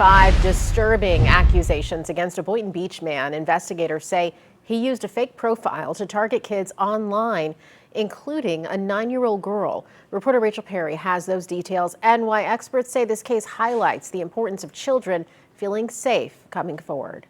25 disturbing accusations against a Boynton Beach man. Investigators say he used a fake profile to target kids online, including a 9-year-old girl. Reporter Rachel Perry has those details and why experts say this case highlights the importance of children feeling safe coming forward.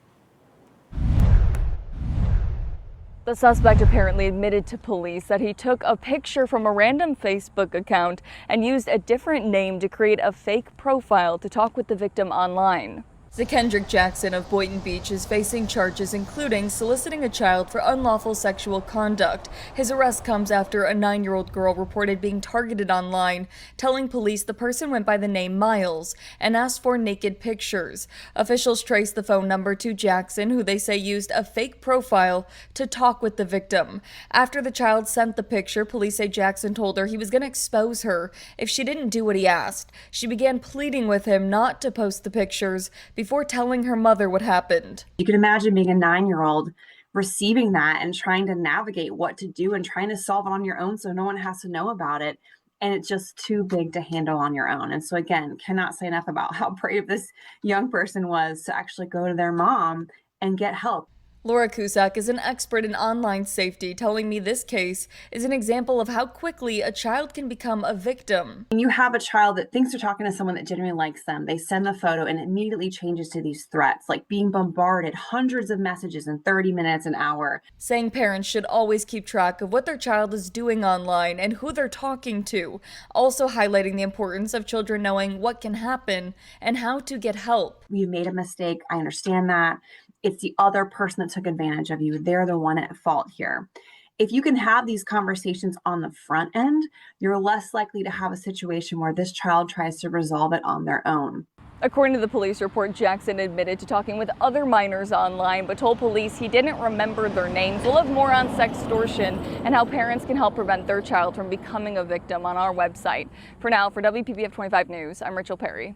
The suspect apparently admitted to police that he took a picture from a random Facebook account and used a different name to create a fake profile to talk with the victim online. Kendrick Jackson of Boynton Beach is facing charges including soliciting a child for unlawful sexual conduct. His arrest comes after a 9-year-old girl reported being targeted online, telling police the person went by the name Miles and asked for naked pictures. Officials traced the phone number to Jackson, who they say used a fake profile to talk with the victim. After the child sent the picture, police say Jackson told her he was going to expose her if she didn't do what he asked. She began pleading with him not to post the pictures before telling her mother what happened. You can imagine being a 9-year-old receiving that and trying to navigate what to do and trying to solve it on your own so no one has to know about it. And it's just too big to handle on your own. And so again, cannot say enough about how brave this young person was to actually go to their mom and get help. Laura Cusack is an expert in online safety, telling me this case is an example of how quickly a child can become a victim. When you have a child that thinks they're talking to someone that genuinely likes them, they send the photo and it immediately changes to these threats, like being bombarded hundreds of messages in 30 minutes, an hour. Saying parents should always keep track of what their child is doing online and who they're talking to. Also highlighting the importance of children knowing what can happen and how to get help. You made a mistake. I understand that. It's the other person that took advantage of you. They're the one at fault here. If you can have these conversations on the front end, you're less likely to have a situation where this child tries to resolve it on their own. According to the police report, Jackson admitted to talking with other minors online, but told police he didn't remember their names. We'll have more on sextortion and how parents can help prevent their child from becoming a victim on our website. For now, for WPBF 25 News, I'm Rachel Perry.